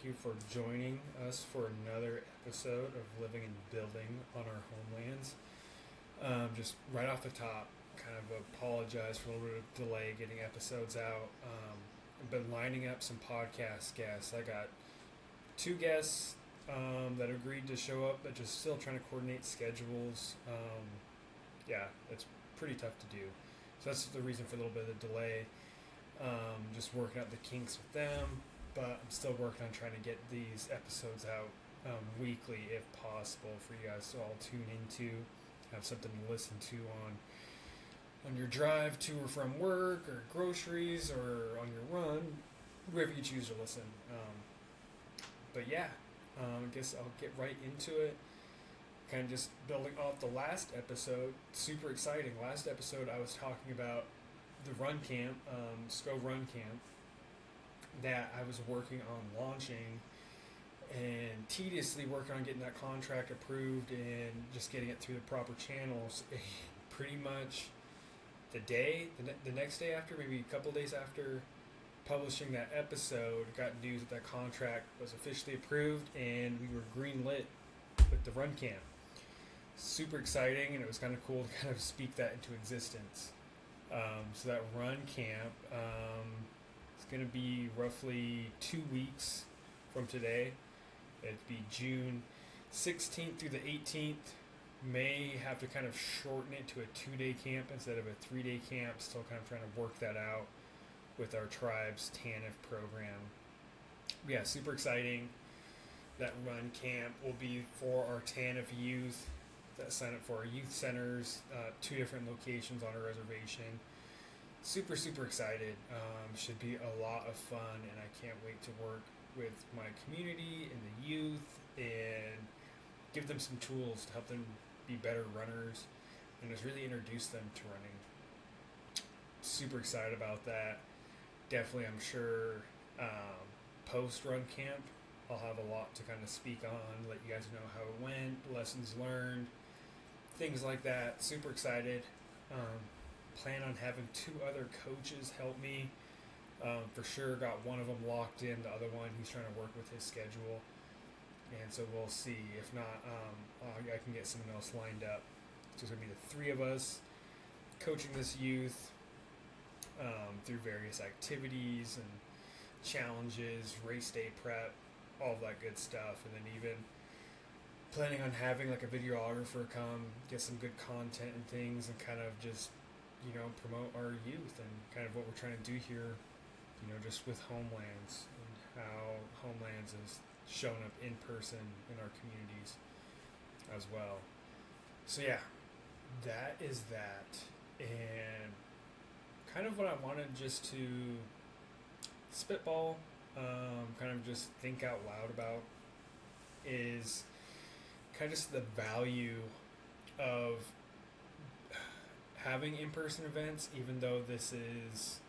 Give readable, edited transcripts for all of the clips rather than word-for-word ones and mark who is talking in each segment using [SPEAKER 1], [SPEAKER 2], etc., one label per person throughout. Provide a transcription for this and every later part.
[SPEAKER 1] thank you for joining us for another episode of Living and Building on Our Homelands. Just right off the top, kind of apologize for a little bit of delay getting episodes out. I've been lining up some podcast guests. I got two guests that agreed to show up, but just still trying to coordinate schedules. Yeah, it's pretty tough to do. So that's the reason for a little bit of the delay. Just working out the kinks with them, but I'm still working on trying to get these episodes out weekly if possible for you guys to all tune into, have something to listen to on your drive to or from work or groceries or on your run, wherever you choose to listen. But yeah, I guess I'll get right into it. Kind of just building off the last episode, super exciting. Last episode I was talking about the run camp, SCO run camp, that I was working on launching and tediously working on getting that contract approved and just getting it through the proper channels. Pretty much the next day after, maybe a couple days after publishing that episode, got news that that contract was officially approved and we were greenlit with the run camp. Super exciting, and it was kind of cool to kind of speak that into existence. So that run camp is going to be roughly 2 weeks from today. It'd be June 16th through the 18th. May have to kind of shorten it to a 2-day camp instead of a 3-day camp. Still kind of trying to work that out with our tribe's TANF program. Yeah, super exciting. That run camp will be for our TANF youth that sign up for our youth centers, 2 different locations on a reservation. Super excited. Should be a lot of fun, and I can't wait to work with my community and the youth and give them some tools to help them be better runners and just really introduce them to running. Super excited about that. Definitely, I'm sure post-run camp I'll have a lot to kind of speak on, let you guys know how it went, lessons learned, things like that. Super excited. Plan on having 2 other coaches help me. For sure, got one of them locked in. The other one, he's trying to work with his schedule. And so we'll see. If not, I can get someone else lined up. So it's going to be the 3 of us coaching this youth through various activities and challenges, race day prep, all of that good stuff. And then even planning on having like a videographer come get some good content and things and kind of just, promote our youth and kind of what we're trying to do here, just with Homelands and how Homelands has shown up in person in our communities as well. So yeah, that is that. And kind of what I wanted just to spitball, kind of just think out loud about is kind of just the value of having in-person events, even though this is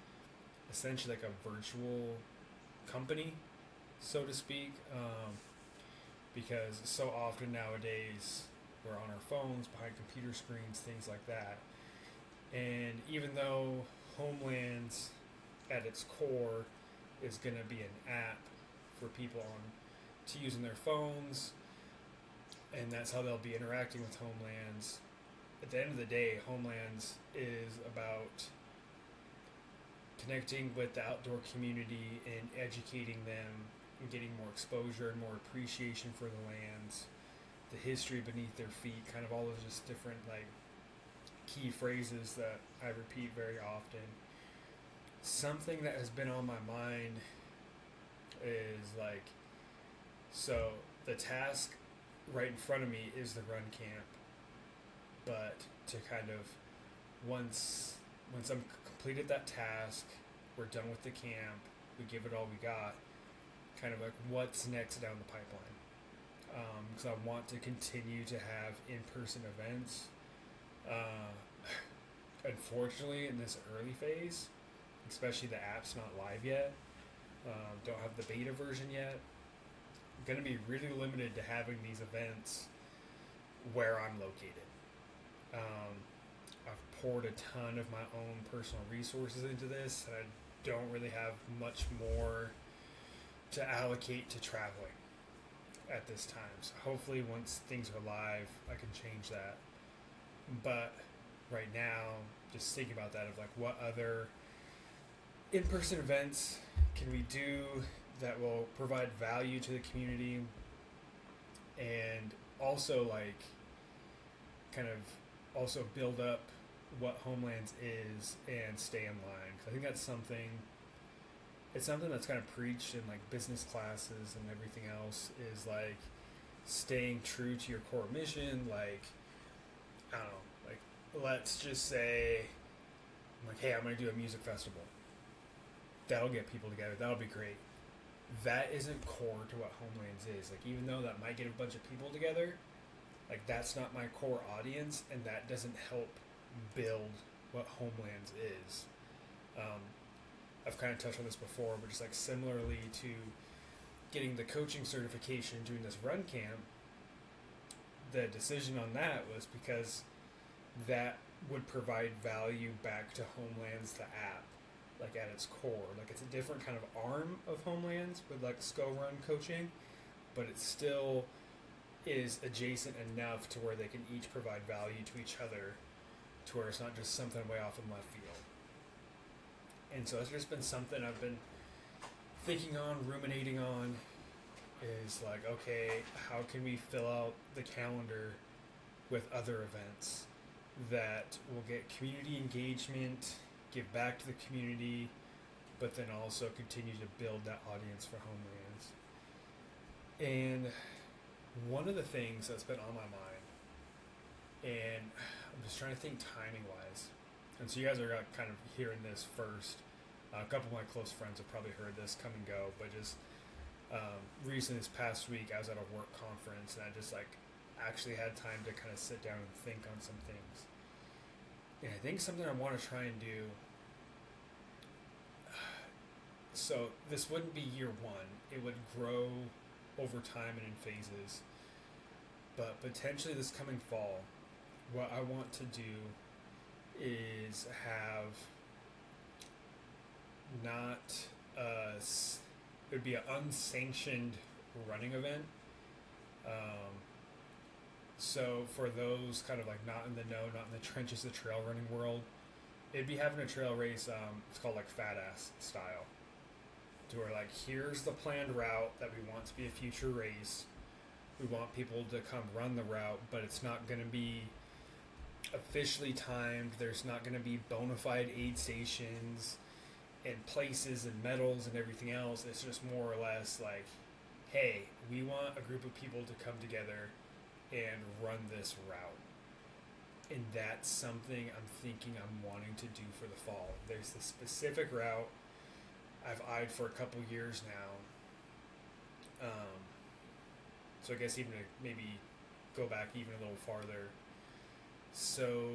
[SPEAKER 1] essentially like a virtual company, so to speak, because so often nowadays we're on our phones, behind computer screens, things like that. And even though Homelands at its core is going to be an app for people to use on their phones, and that's how they'll be interacting with Homelands. At the end of the day, Homelands is about connecting with the outdoor community and educating them and getting more exposure and more appreciation for the lands, the history beneath their feet, kind of all those just different key phrases that I repeat very often. Something that has been on my mind is so the task right in front of me is the run camp, but to kind of once I'm completed that task, we're done with the camp, we give it all we got, kind of what's next down the pipeline, because I want to continue to have in-person events. Unfortunately, in this early phase, especially the app's not live yet, don't have the beta version yet, I'm going to be really limited to having these events where I'm located. I've poured a ton of my own personal resources into this, and I don't really have much more to allocate to traveling at this time. So hopefully once things are live, I can change that. But right now, just thinking about that of like what other in-person events can we do that will provide value to the community and also like kind of also build up what Homelands is and stay in line. 'Cause I think that's something. It's something that's kind of preached in like business classes and everything else is like staying true to your core mission. Like I don't know, like let's just say, like, hey, I'm gonna do a music festival. That'll get people together. That'll be great. That isn't core to what Homelands is. Like even though that might get a bunch of people together, like that's not my core audience, and that doesn't help build what Homelands is. I've kind of touched on this before, but just like similarly to getting the coaching certification, doing this run camp, the decision on that was because that would provide value back to Homelands, the app, like at its core. Like it's a different kind of arm of Homelands with like SCO Run coaching, but it still is adjacent enough to where they can each provide value to each other, to where it's not just something way off in left field. And so it's just been something I've been thinking on, ruminating on, is like, okay, how can we fill out the calendar with other events that will get community engagement, give back to the community, but then also continue to build that audience for Homelands. And one of the things that's been on my mind, and I'm just trying to think timing wise, and so you guys are kind of hearing this first. A couple of my close friends have probably heard this come and go, but just recently this past week I was at a work conference and I just like actually had time to kind of sit down and think on some things. And I think something I want to try and do, so this wouldn't be year one, it would grow over time and in phases, but potentially this coming fall, what I want to do is have not it would be an unsanctioned running event. So for those kind of like not in the know, not in the trenches of the trail running world, it'd be having a trail race. It's called like fat ass style, to where like here's the planned route that we want to be a future race. We want people to come run the route, but it's not going to be officially timed. There's not going to be bona fide aid stations and places and medals and everything else. It's just more or less like, hey, we want a group of people to come together and run this route. And that's something I'm thinking I'm wanting to do for the fall. There's the specific route I've eyed for a couple years now. So I guess even to maybe go back even a little farther. So,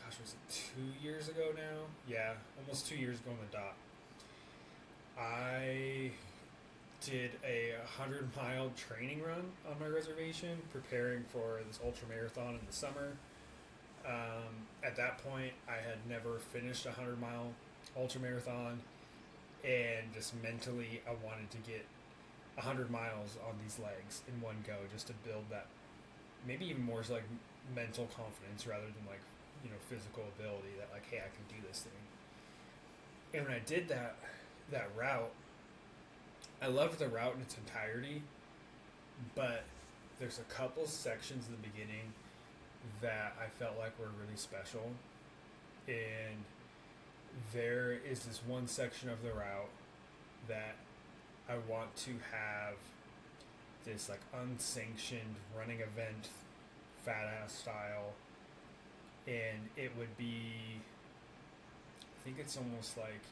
[SPEAKER 1] gosh, was it 2 years ago now? Yeah, almost 2 years ago on the dot. I did a 100-mile training run on my reservation, preparing for this ultra marathon in the summer. At that point, I had never finished a 100-mile ultra marathon, and just mentally, I wanted to get 100 miles on these legs in one go, just to build that, maybe even more so like mental confidence rather than like, you know, physical ability, that like, hey, I can do this thing. And when I did that route, I loved the route in its entirety, but there's a couple sections in the beginning that I felt like were really special. And there is this one section of the route that I want to have this like unsanctioned running event, fat ass style, and it would be, I think it's almost like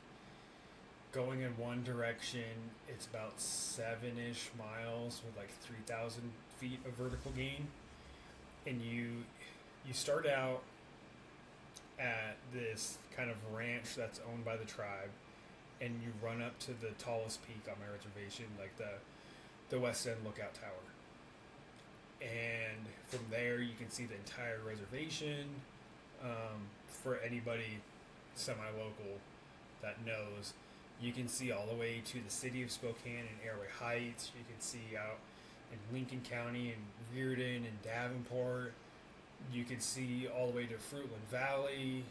[SPEAKER 1] going in one direction. It's about 7-ish miles with like 3,000 feet of vertical gain, and you start out at this kind of ranch that's owned by the tribe, and you run up to the tallest peak on my reservation, like the West End Lookout Tower. And from there, you can see the entire reservation. For anybody semi-local that knows, You can see all the way to the city of Spokane and Airway Heights. You can see out in Lincoln County and Reardon and Davenport. You can see all the way to Fruitland Valley,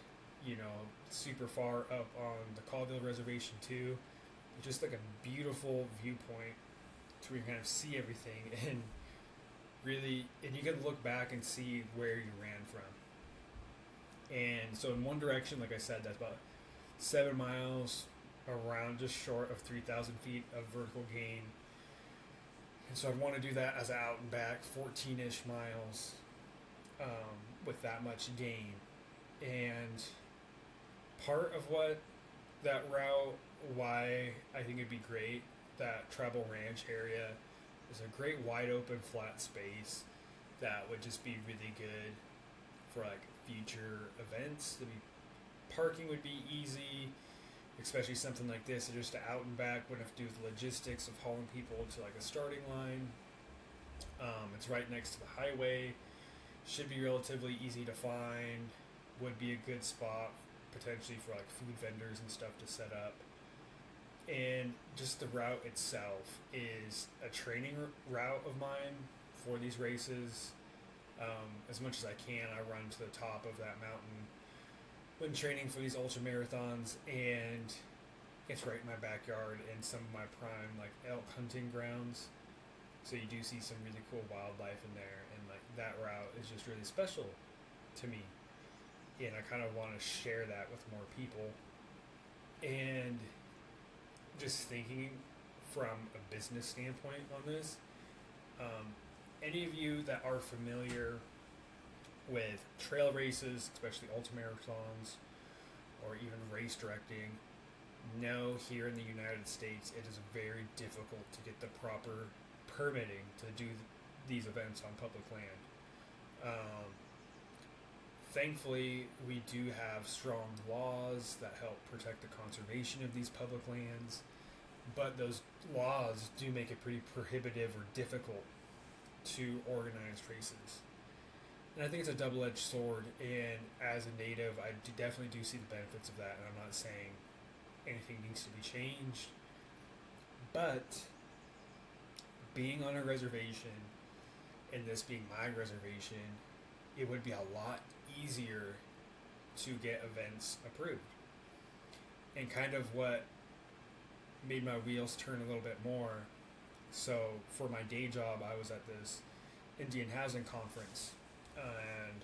[SPEAKER 1] you know, super far up on the Colville Reservation too. Just like a beautiful viewpoint to where you kind of see everything and really, and you can look back and see where you ran from. And so in one direction, like I said, that's about 7 miles, around just short of 3,000 feet of vertical gain. And so I'd want to do that as an out and back, 14-ish miles with that much gain. And part of what that route, why I think it'd be great, that Treble Ranch area is a great wide open flat space that would just be really good for like future events. Parking would be easy, especially something like this. Just out and back, wouldn't have to do with the logistics of hauling people to like a starting line. It's right next to the highway. Should be relatively easy to find. Would be a good spot potentially for like food vendors and stuff to set up. And just the route itself is a training route of mine for these races. As much as I can, I run to the top of that mountain when training for these ultra marathons, and it's right in my backyard and some of my prime like elk hunting grounds. So you do see some really cool wildlife in there, and like that route is just really special to me. And I kind of want to share that with more people. And just thinking from a business standpoint on this, any of you that are familiar with trail races, especially ultramarathons, or even race directing, know here in the United States it is very difficult to get the proper permitting to do these events on public land. Thankfully, we do have strong laws that help protect the conservation of these public lands, but those laws do make it pretty prohibitive or difficult to organize races. And I think it's a double-edged sword, and as a native, I definitely do see the benefits of that, and I'm not saying anything needs to be changed, but being on a reservation, and this being my reservation, it would be a lot easier to get events approved. And kind of what made my wheels turn a little bit more, so for my day job, I was at this Indian housing conference, and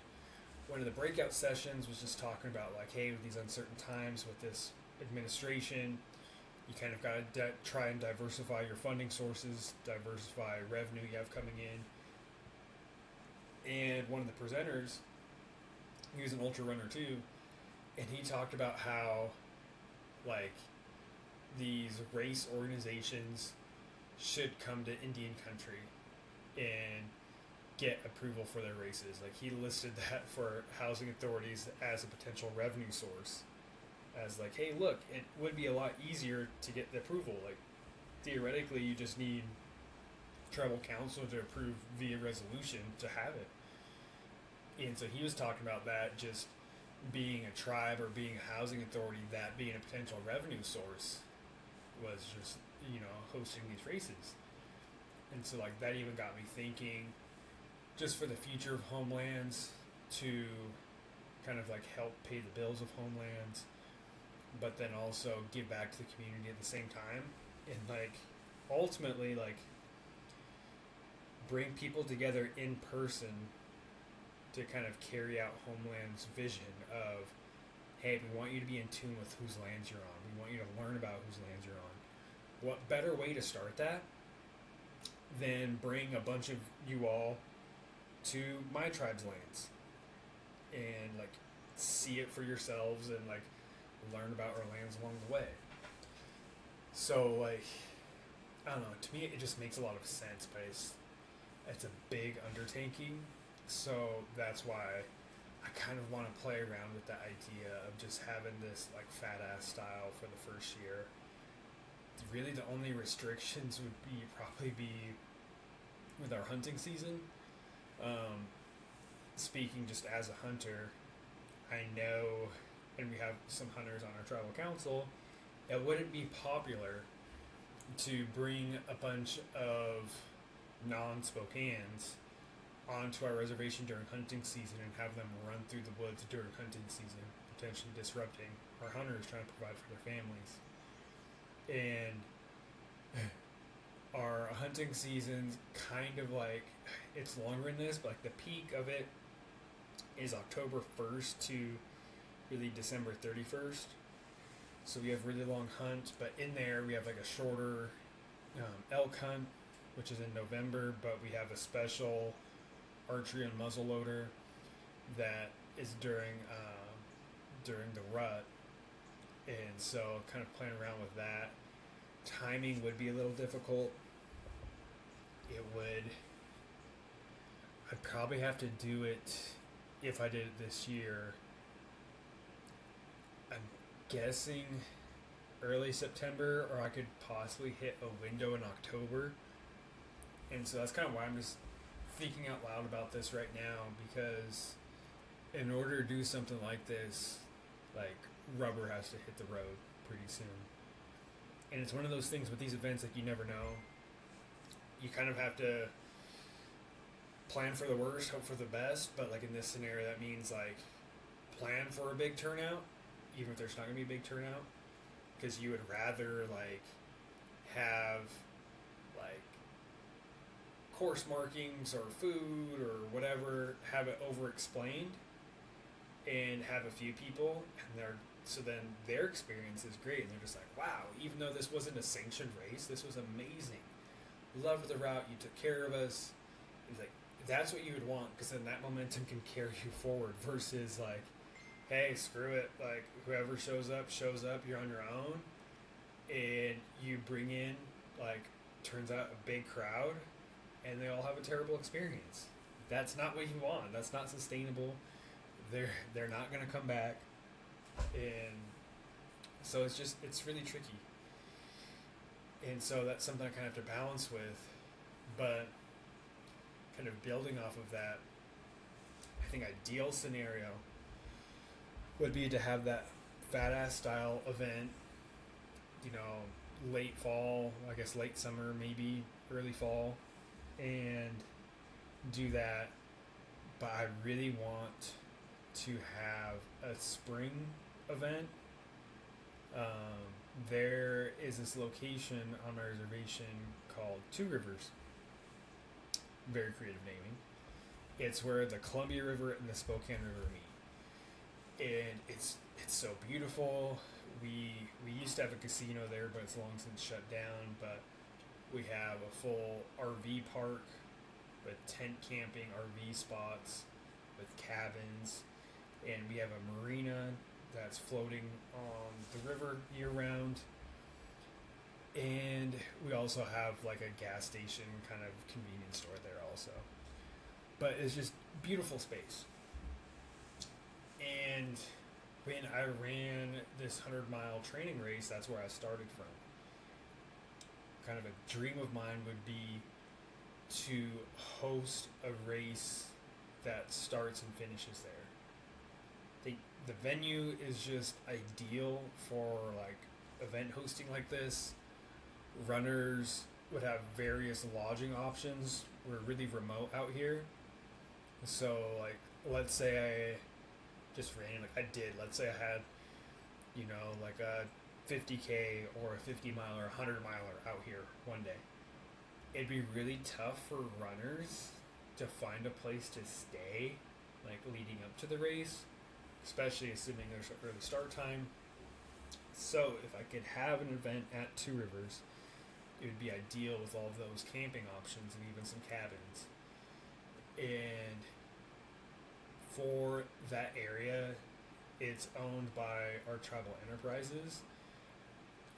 [SPEAKER 1] one of the breakout sessions was just talking about like, hey, with these uncertain times with this administration, you kind of got to try and diversify your funding sources, diversify revenue you have coming in. And one of the presenters, he was an ultra runner too, and he talked about how like these race organizations should come to Indian country and get approval for their races. Like he listed that for housing authorities as a potential revenue source, as like, hey, look, it would be a lot easier to get the approval. Like theoretically, you just need tribal council to approve via resolution to have it. And so he was talking about that just being a tribe or being a housing authority, that being a potential revenue source was just, you know, hosting these races. And so like that even got me thinking, just for the future of homelands, to kind of like help pay the bills of homelands, but then also give back to the community at the same time, and like ultimately like bring people together in person to kind of carry out Homeland's vision of, hey, we want you to be in tune with whose lands you're on. We want you to learn about whose lands you're on. What better way to start that than bring a bunch of you all to my tribe's lands and like see it for yourselves and like learn about our lands along the way. So like, I don't know, to me it just makes a lot of sense, but it's a big undertaking. So that's why I kind of want to play around with the idea of just having this like fat ass style for the first year. Really the only restrictions would probably be with our hunting season. Speaking just as a hunter, I know, and we have some hunters on our tribal council, it wouldn't be popular to bring a bunch of non-Spokaneans onto our reservation during hunting season and have them run through the woods during hunting season, potentially disrupting our hunters trying to provide for their families. And our hunting season's kind of like, it's longer than this, but like the peak of it is October 1st to really December 31st. So we have really long hunt, but in there we have like a shorter elk hunt, which is in November, but we have a special archery and muzzleloader that is during the rut, and so kind of playing around with that. Timing would be a little difficult. I'd probably have to do it if I did it this year. I'm guessing early September, or I could possibly hit a window in October. And so that's kind of why I'm just thinking out loud about this right now, because in order to do something like this, like, rubber has to hit the road pretty soon. And it's one of those things with these events, like, you never know. You kind of have to plan for the worst, hope for the best, but like in this scenario, that means like plan for a big turnout, even if there's not going to be a big turnout, because you would rather like have like course markings or food or whatever, have it over explained and have a few people, and then their experience is great, and they're just like, wow, even though this wasn't a sanctioned race, this was amazing. Loved the route, you took care of us. It's like, that's what you would want, because then that momentum can carry you forward, versus like, hey, screw it, like whoever shows up, you're on your own, and you bring in like, turns out a big crowd, and they all have a terrible experience. That's not what you want. That's not sustainable. They're not going to come back, and so it's really tricky. And so that's something I kind of have to balance with, but kind of building off of that, I think ideal scenario would be to have that fat ass style event, late fall, I guess late summer, maybe early fall, and do that. But I really want to have a spring event. There is this location on my reservation called Two Rivers. Very creative naming. It's where the Columbia River and the Spokane River meet, and it's so beautiful. We used to have a casino there, but it's long since shut down. But we have a full RV park with tent camping, RV spots with cabins, and we have a marina that's floating on the river year round. And we also have like a gas station kind of convenience store there also. But it's just beautiful space. And when I ran this 100-mile training race, that's where I started from. Kind of a dream of mine would be to host a race that starts and finishes there. The venue is just ideal for like event hosting like this. Runners would have various lodging options. We're really remote out here, so like let's say let's say I had like a 50K or a 50 mile or 100 miler out here one day. It'd be really tough for runners to find a place to stay like leading up to the race, especially assuming there's an early start time. So if I could have an event at Two Rivers, it would be ideal with all of those camping options and even some cabins. And for that area, it's owned by our tribal enterprises,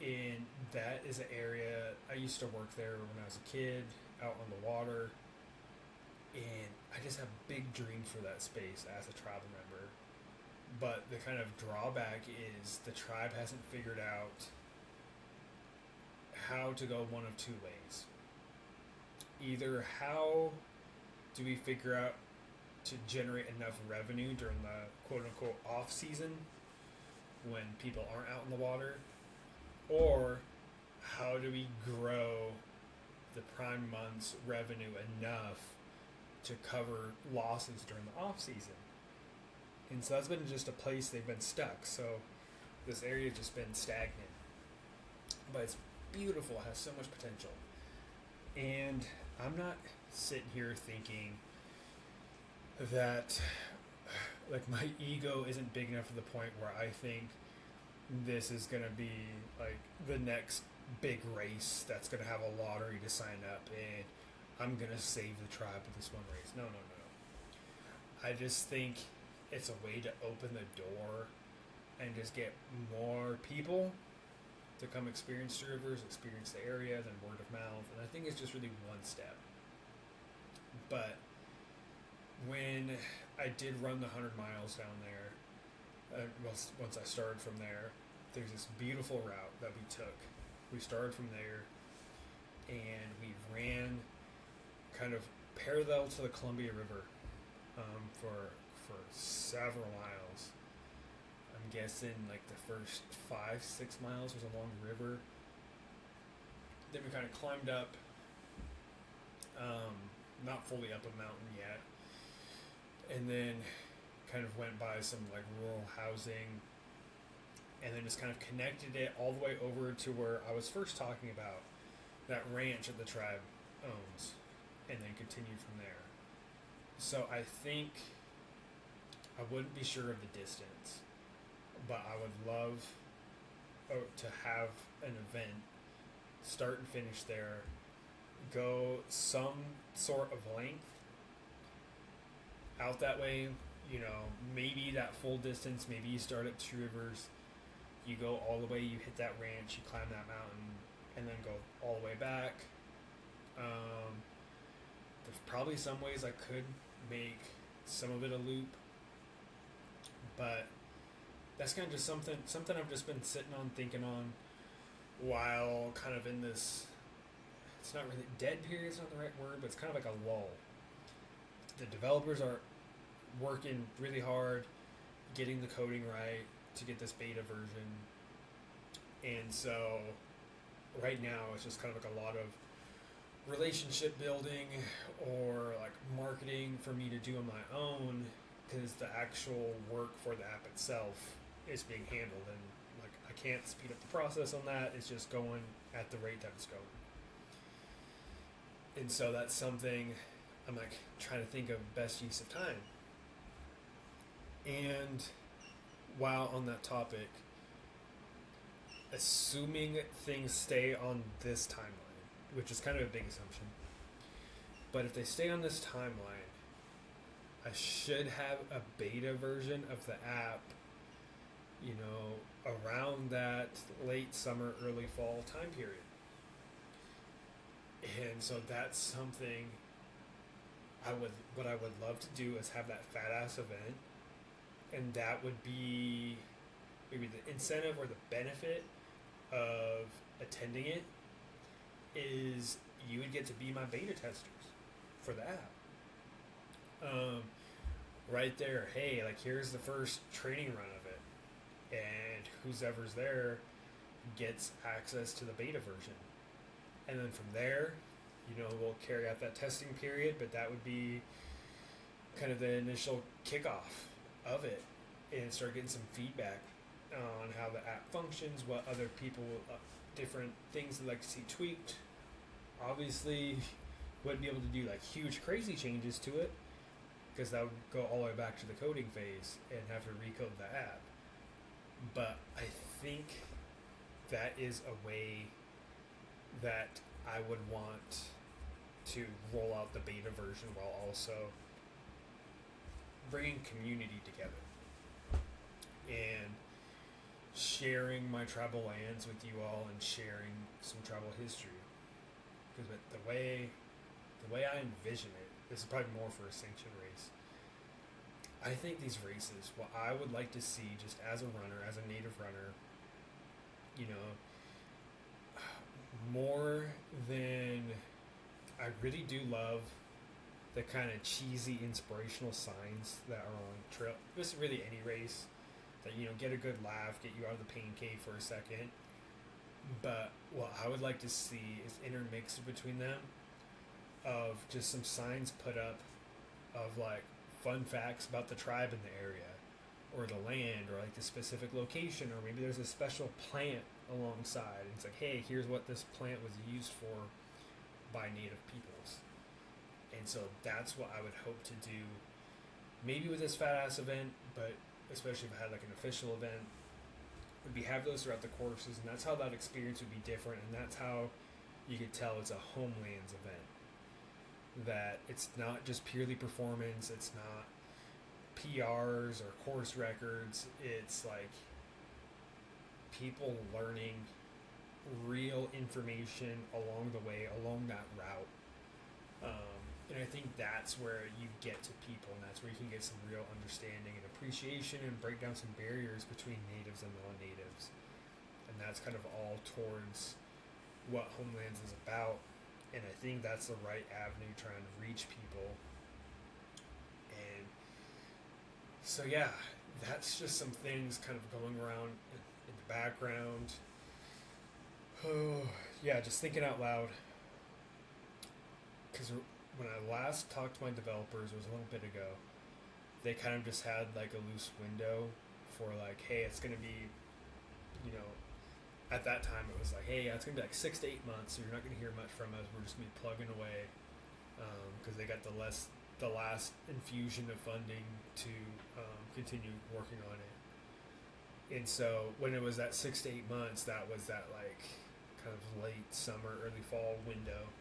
[SPEAKER 1] and that is an area I used to work there when I was a kid, out on the water, and I just have a big dream for that space as a tribal member. But the kind of drawback is the tribe hasn't figured out how to go one of two ways. Either how do we figure out to generate enough revenue during the quote-unquote off-season when people aren't out in the water, Or how do we grow the prime months revenue enough to cover losses during the off season? And so that's been just a place they've been stuck. So this area has just been stagnant. But it's beautiful, has so much potential. And I'm not sitting here thinking that like my ego isn't big enough to the point where I think this is gonna be like the next big race that's gonna have a lottery to sign up and I'm gonna save the tribe with this one race. No, no, no, no. I just think it's a way to open the door and just get more people to come experience the rivers, experience the area, then word of mouth. And I think it's just really one step. But when I did run the 100 miles down there, once I started from there, there's this beautiful route that we took. We started from there, and we ran kind of parallel to the Columbia River for several miles. I'm guessing like the first 5-6 miles was along the river. Then we kind of climbed up, not fully up a mountain yet, and then kind of went by some like rural housing, and then just kind of connected it all the way over to where I was first talking about, that ranch that the tribe owns, and then continued from there. So I think I wouldn't be sure of the distance, but I would love to have an event, start and finish there, go some sort of length out that way, you know, maybe that full distance, maybe you start at Two Rivers, you go all the way, you hit that ranch, you climb that mountain, and then go all the way back. There's probably some ways I could make some of it a loop, but that's kind of just something I've just been sitting on, thinking on, while kind of in this, it's not really dead period, it's not the right word, but it's kind of like a lull. The developers are working really hard, getting the coding right to get this beta version, and so right now it's just kind of like a lot of relationship building or like marketing for me to do on my own, because the actual work for the app itself is being handled, and like I can't speed up the process on that. It's just going at the rate that it's going, and so that's something I'm like trying to think of best use of time. And while on that topic, assuming things stay on this timeline, which is kind of a big assumption, but if they stay on this timeline, I should have a beta version of the app, you know, around that late summer, early fall time period. And so that's something what I would love to do is have that fat ass event, and that would be maybe the incentive or the benefit of attending it is you would get to be my beta testers for the app. Right there, hey, like here's the first training run of it, and whoever's there gets access to the beta version, and then from there, you know, we'll carry out that testing period, but that would be kind of the initial kickoff of it, and start getting some feedback on how the app functions, what other people, different things they'd like to see tweaked. Obviously, wouldn't be able to do like huge crazy changes to it, because that would go all the way back to the coding phase and have to recode the app. But I think that is a way that I would want to roll out the beta version while also bringing community together and sharing my tribal lands with you all and sharing some tribal history. Because the way I envision it, this is probably more for a sanctioned race. I think these races, what I would like to see just as a runner, as a native runner, you know, more than, I really do love the kind of cheesy inspirational signs that are on trail, just really any race, that, you know, get a good laugh, get you out of the pain cave for a second. But what I would like to see is intermixed between them of just some signs put up of like fun facts about the tribe in the area or the land or like the specific location, or maybe there's a special plant alongside and it's like, hey, here's what this plant was used for by native peoples. And so that's what I would hope to do, maybe with this fat ass event, but especially if I had like an official event, would be have those throughout the courses, and that's how that experience would be different, and that's how you could tell it's a homelands event. That it's not just purely performance, it's not PRs or course records, it's like people learning real information along the way, along that route. And I think that's where you get to people, and that's where you can get some real understanding and appreciation and break down some barriers between natives and non-natives. And that's kind of all towards what Homelands is about. And I think that's the right avenue trying to reach people. And so, yeah, that's just some things kind of going around in the background. Oh, yeah, just thinking out loud. Because when I last talked to my developers, it was a little bit ago, they kind of just had like a loose window for like, hey, it's going to be, you know, at that time it was like, hey, it's going to be like 6 to 8 months, so you're not going to hear much from us. We're just going to be plugging away, because they got the last infusion of funding to continue working on it. And so when it was that 6 to 8 months, that was that like kind of late summer, early fall window.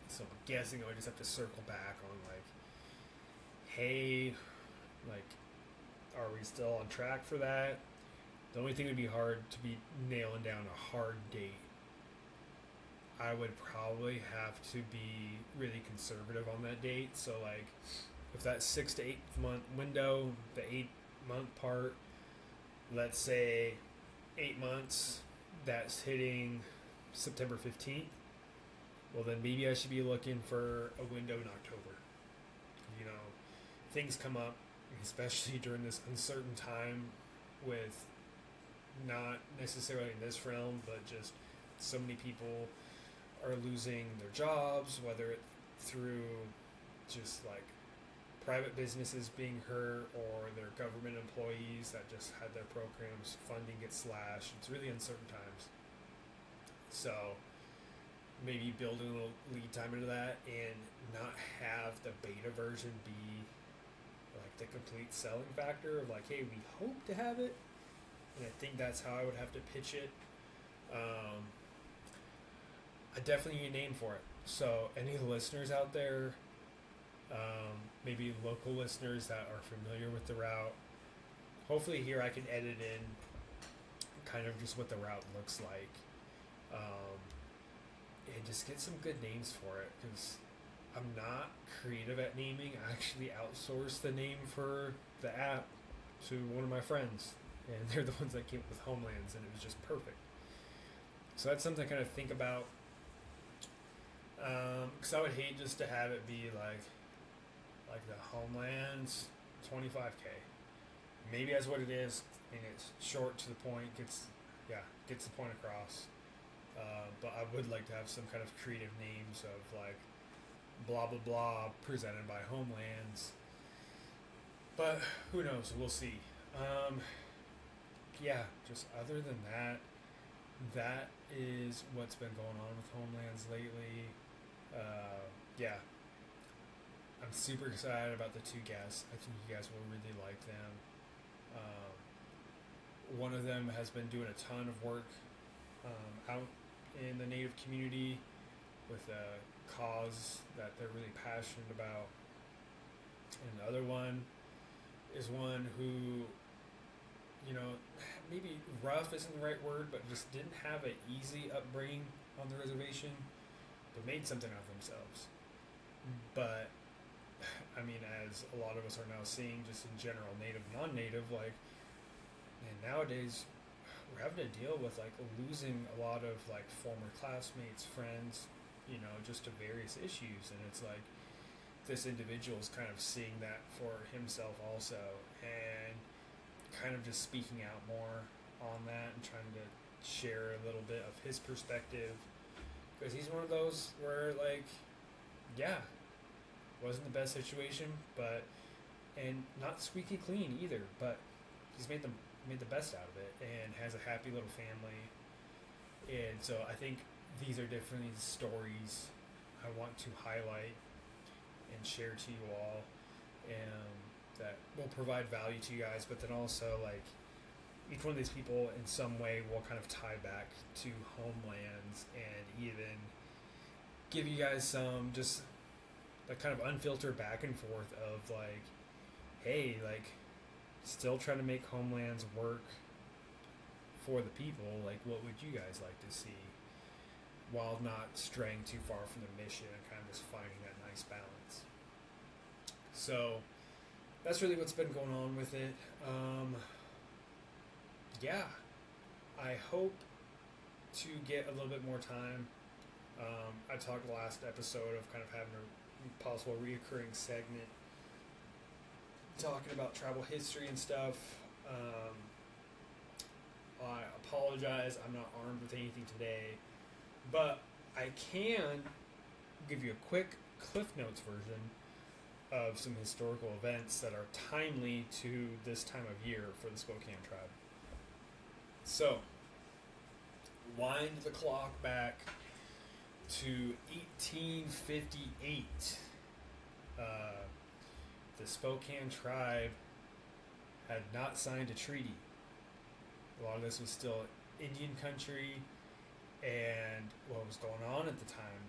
[SPEAKER 1] So I'm guessing I would just have to circle back on like, hey, like, are we still on track for that? The only thing would be hard to be nailing down a hard date. I would probably have to be really conservative on that date. So like, if that 6 to 8 month window, the 8-month part, let's say 8 months, that's hitting September 15th. Well, then maybe I should be looking for a window in October. You know, things come up, especially during this uncertain time with not necessarily in this realm, but just so many people are losing their jobs, whether it through just like private businesses being hurt or their government employees that just had their programs funding get slashed. It's really uncertain times. So maybe build a little lead time into that and not have the beta version be like the complete selling factor of like, hey, we hope to have it. And I think that's how I would have to pitch it. I definitely need a name for it. So any listeners out there, maybe local listeners that are familiar with the route, hopefully here I can edit in kind of just what the route looks like. And just get some good names for it, because I'm not creative at naming. I actually outsourced the name for the app to one of my friends, and they're the ones that came up with Homelands, and it was just perfect. So that's something to kind of think about, because I would hate just to have it be like the Homelands 25K. Maybe that's what it is, and it's short to the point, gets the point across. But I would like to have some kind of creative names of like blah blah blah presented by Homelands. But who knows? We'll see. Yeah, just other than that, that is what's been going on with Homelands lately. Yeah, I'm super excited about the 2 guests. I think you guys will really like them. One of them has been doing a ton of work out in the Native community with a cause that they're really passionate about. And the other one is one who, you know, maybe rough isn't the right word, but just didn't have an easy upbringing on the reservation, but made something of themselves. But, I mean, as a lot of us are now seeing just in general, native, non-native, like, and nowadays we're having to deal with like losing a lot of like former classmates, friends, you know, just to various issues. And it's like this individual is kind of seeing that for himself also, and kind of just speaking out more on that and trying to share a little bit of his perspective, because he's one of those where, like, yeah, wasn't the best situation, but and not squeaky clean either, but he's made the best out of it and has a happy little family. And so I think these are definitely stories I want to highlight and share to you all, and that will provide value to you guys, but then also, like, each one of these people in some way will kind of tie back to homelands and even give you guys some just like kind of unfiltered back and forth of, like, hey, like, still trying to make homelands work for the people. Like, what would you guys like to see, while not straying too far from the mission and kind of just finding that nice balance. So that's really what's been going on with it. Yeah, I hope to get a little bit more time. I talked last episode of kind of having a possible reoccurring segment talking about tribal history and stuff. I apologize, I'm not armed with anything today, but I can give you a quick Cliff Notes version of some historical events that are timely to this time of year for the Spokane tribe. So, wind the clock back to 1858. The Spokane tribe had not signed a treaty. A lot of this was still Indian country, and what was going on at the time,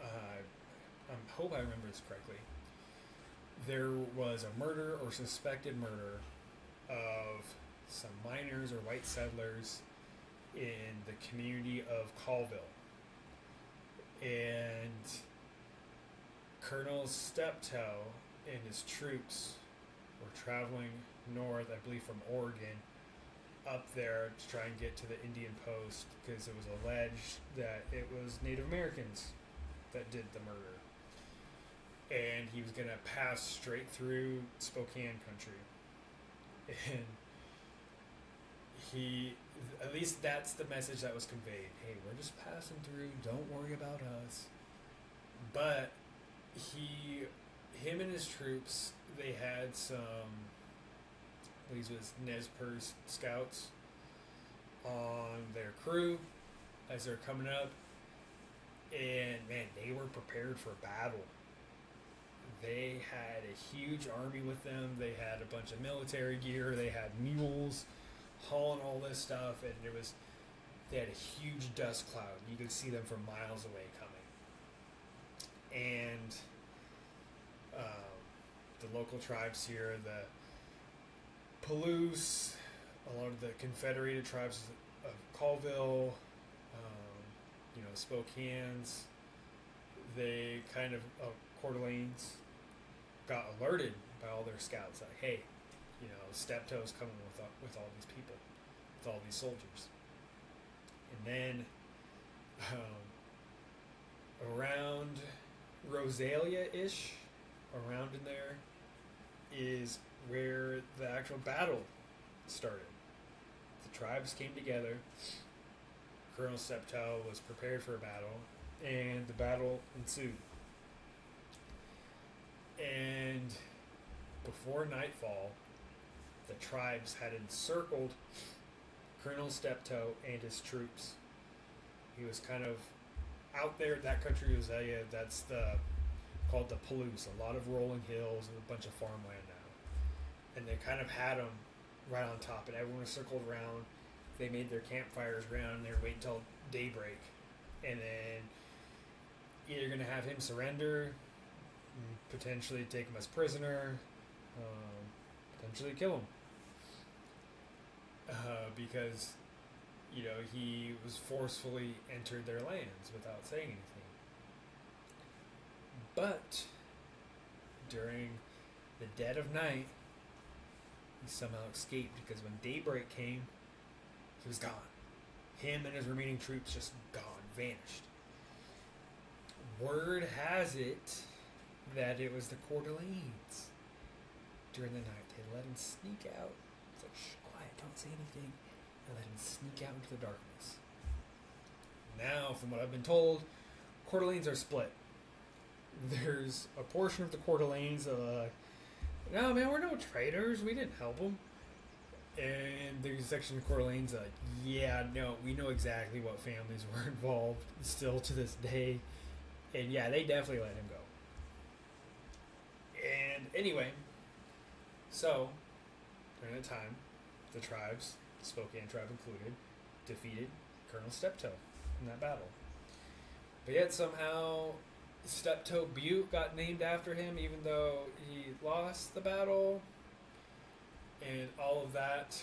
[SPEAKER 1] I hope I remember this correctly, there was a murder or suspected murder of some miners or white settlers in the community of Colville. And Colonel Steptoe and his troops were traveling north, I believe from Oregon, up there to try and get to the Indian post, because it was alleged that it was Native Americans that did the murder. And he was going to pass straight through Spokane country. And he, at least that's the message that was conveyed. Hey, we're just passing through, don't worry about us. But him and his troops, they had some, I believe it was Nez Perce scouts on their crew as they're coming up. And man, they were prepared for battle. They had a huge army with them. They had a bunch of military gear. They had mules hauling all this stuff, and they had a huge dust cloud. You could see them from miles away coming. And the local tribes here, the Palouse, a lot of the confederated tribes of Colville, Spokane's, they kind of, Coeur d'Alene's, got alerted by all their scouts, like, hey, Steptoe's coming with all these people, with all these soldiers. And then around Rosalia-ish, around in there, is where the actual battle started. The tribes came together. Colonel Steptoe was prepared for a battle, and the battle ensued. And before nightfall, the tribes had encircled Colonel Steptoe and his troops. He was kind of out there. That country, Rosalia, that's called the Palouse. A lot of rolling hills and a bunch of farmland now. And they kind of had him right on top, and everyone was circled around. They made their campfires around, and they were waiting until daybreak. And then either going to have him surrender, potentially take him as prisoner, potentially kill him. Because, he was forcefully entered their lands without saying anything. But during the dead of night, he somehow escaped, because when daybreak came, he was gone. Him and his remaining troops just gone, vanished. Word has it that it was the Coeur d'Alenes. During the night, they let him sneak out. It's like, shh, quiet, don't say anything. and let him sneak out into the darkness. Now, from what I've been told, Coeur d'Alene's are split. There's a portion of the Coeur d'Alene's no, man, we're no traitors. We didn't help them. And there's a section of Coeur d'Alene's yeah, no, we know exactly what families were involved still to this day. And yeah, they definitely let him go. And anyway, so during that time, the tribes, the Spokane tribe included, defeated Colonel Steptoe in that battle. But yet somehow Steptoe Butte got named after him, even though he lost the battle and all of that.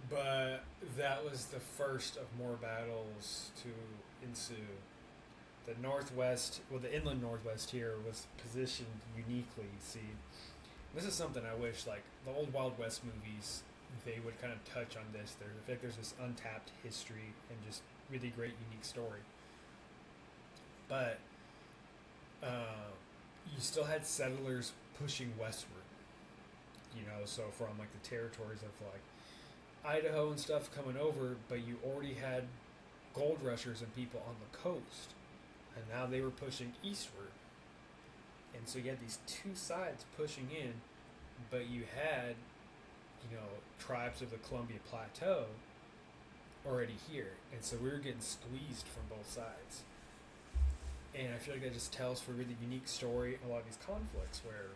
[SPEAKER 1] But that was the first of more battles to ensue. The Northwest, well, the inland Northwest here was positioned uniquely. See, this is something I wish, like the old Wild West movies, they would kind of touch on this. I feel like there's this untapped history and just really great, unique story. But you still had settlers pushing westward, so from like the territories of like Idaho and stuff coming over, but you already had gold rushers and people on the coast, and now they were pushing eastward. And so you had these two sides pushing in, but you had, tribes of the Columbia Plateau already here. And so we were getting squeezed from both sides. And I feel like that just tells for a really unique story in a lot of these conflicts where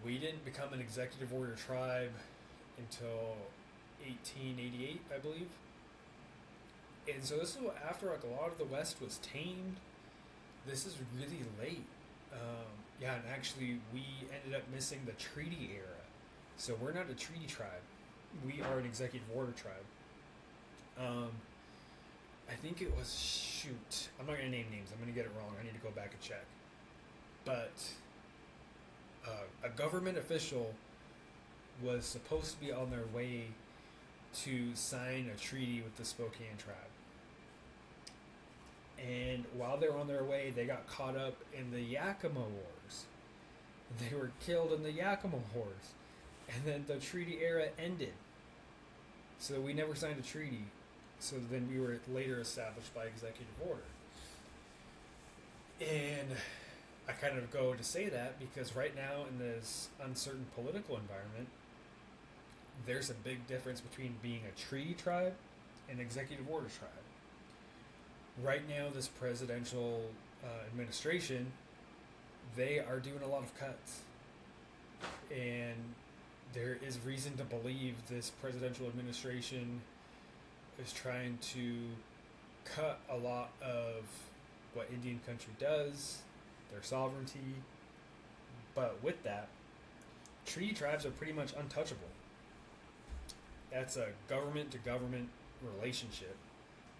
[SPEAKER 1] we didn't become an executive order tribe until 1888, I believe. And so this is after like a lot of the West was tamed. This is really late. And actually we ended up missing the treaty era. So we're not a treaty tribe. We are an executive order tribe. I think it was, I'm not going to name names. I'm going to get it wrong. I need to go back and check. But a government official was supposed to be on their way to sign a treaty with the Spokane tribe. And while they were on their way, they got caught up in the Yakima Wars. They were killed in the Yakima Wars. And then the treaty era ended. So we never signed a treaty. So then we were later established by executive order. And I kind of go to say that because right now in this uncertain political environment, there's a big difference between being a treaty tribe and executive order tribe. Right now, this presidential administration, they are doing a lot of cuts. And there is reason to believe this presidential administration is trying to cut a lot of what Indian country does, their sovereignty. But with that, treaty tribes are pretty much untouchable. That's a government-to-government relationship.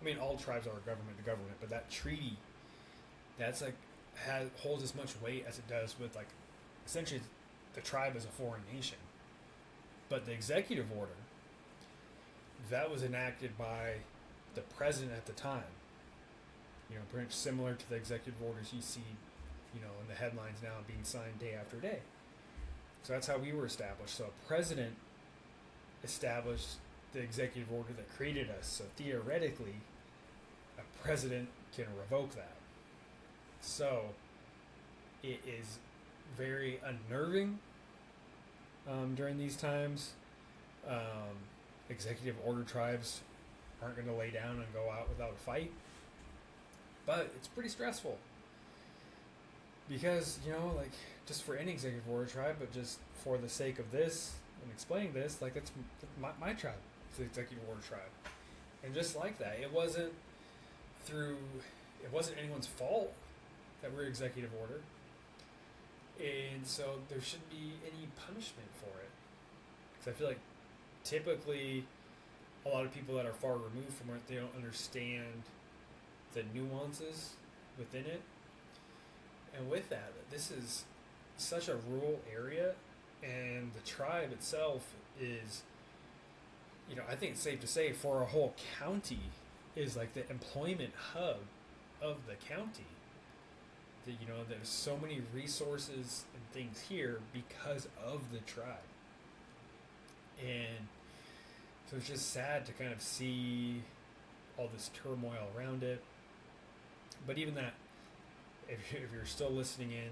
[SPEAKER 1] I mean, all tribes are government-to-government, but that treaty, that's like holds as much weight as it does with like essentially the tribe as a foreign nation. But the executive order, that was enacted by the president at the time. Pretty much similar to the executive orders you see, in the headlines now being signed day after day. So that's how we were established. So a president established the executive order that created us. So theoretically, a president can revoke that. So it is very unnerving during these times. Executive order tribes aren't going to lay down and go out without a fight. But it's pretty stressful. Because, just for any executive order tribe, but just for the sake of this and explaining this, like that's my tribe. It's the executive order tribe. And just like that, it wasn't anyone's fault that we're executive order. And so there shouldn't be any punishment for it. Because I feel like typically a lot of people that are far removed from it, they don't understand the nuances within it. And with that, this is such a rural area, and the tribe itself is, I think it's safe to say for a whole county is like the employment hub of the county. There's so many resources and things here because of the tribe. And so it's just sad to kind of see all this turmoil around it. But even that, if you're still listening in,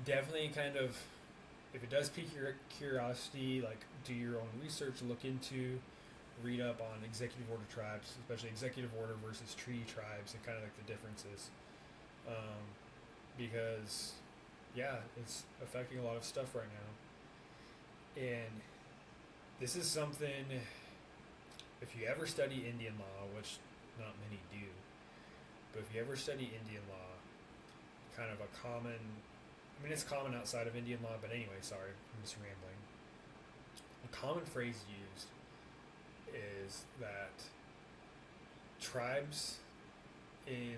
[SPEAKER 1] definitely kind of, if it does pique your curiosity, like do your own research, look into, read up on executive order tribes, especially executive order versus treaty tribes, and kind of like the differences. Because, yeah, it's affecting a lot of stuff right now. And this is something, if you ever study Indian law, which not many do, but if you ever study Indian law, kind of a common, I mean, it's common outside of Indian law, but anyway, sorry, I'm just rambling. A common phrase used is that tribes in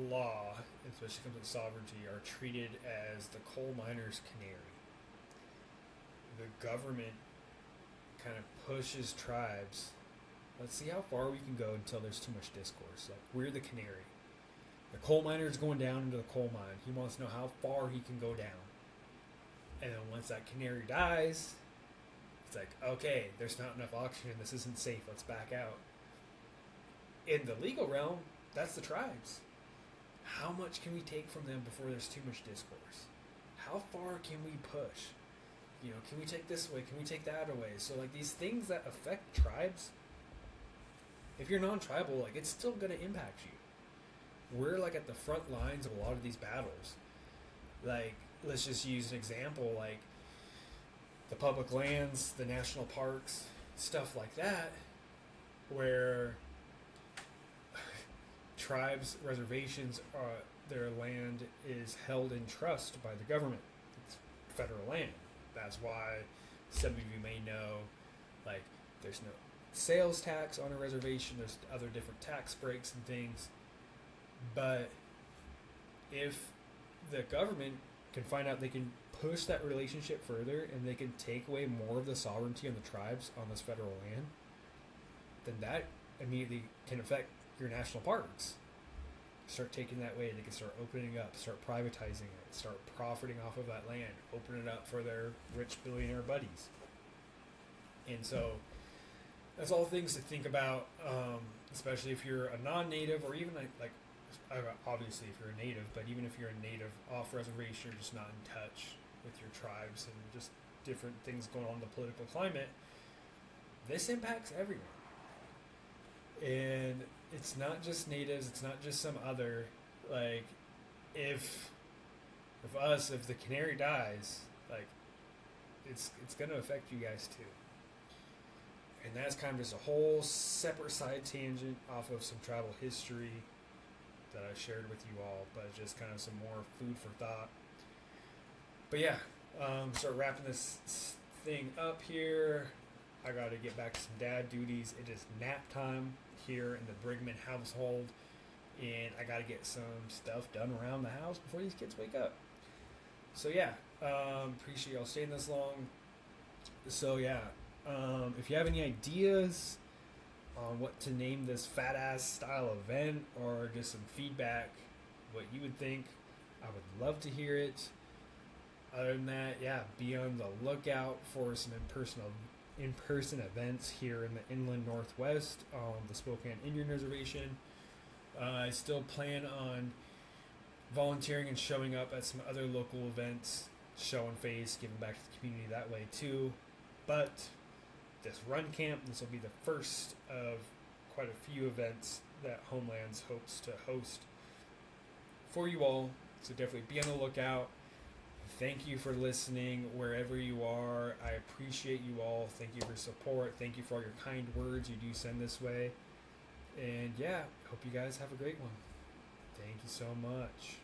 [SPEAKER 1] law, especially when it comes to sovereignty, are treated as the coal miner's canary. The government kind of pushes tribes. Let's see how far we can go until there's too much discourse. Like, we're the canary. The coal miner is going down into the coal mine. He wants to know how far he can go down. And then once that canary dies, it's like, okay, there's not enough oxygen. This isn't safe. Let's back out. In the legal realm, that's the tribes. How much can we take from them before there's too much discourse? How far can we push? You know, can we take this away? Can we take that away? So, like, these things that affect tribes, if you're non-tribal, like, it's still going to impact you. We're, like, at the front lines of a lot of these battles. Like, let's just use an example, like, the public lands, the national parks, stuff like that, where tribes, reservations, their land is held in trust by the government. It's federal land. That's why some of you may know, like, there's no sales tax on a reservation. There's other different tax breaks and things. But if the government can find out they can push that relationship further and they can take away more of the sovereignty on the tribes on this federal land, then that immediately can affect your national parks. Start taking that way. They can start opening up, start privatizing it, start profiting off of that land, open it up for their rich billionaire buddies. And so that's all things to think about, especially if you're a non-native, or even like obviously if you're a native, but even if you're a native off reservation, you're just not in touch with your tribes and just different things going on in the political climate, this impacts everyone. And it's not just natives, it's not just some other, like, if the canary dies, like, it's going to affect you guys too. And that's kind of just a whole separate side tangent off of some travel history that I shared with you all, but just kind of some more food for thought. But yeah, start wrapping this thing up here. I got to get back to some dad duties. It is nap time here in the Brigman household, and I got to get some stuff done around the house before these kids wake up. So yeah, appreciate y'all staying this long. So yeah, if you have any ideas on what to name this fat ass style event, or just some feedback, what you would think, I would love to hear it. Other than that, yeah, be on the lookout for some in-person events here in the inland Northwest on the Spokane Indian Reservation. I still plan on volunteering and showing up at some other local events, showing face, giving back to the community that way too. But this run camp, this will be the first of quite a few events that Homelands hopes to host for you all. So definitely be on the lookout. Thank you for listening wherever you are. I appreciate you all. Thank you for support. Thank you for all your kind words you do send this way. And yeah, hope you guys have a great one. Thank you so much.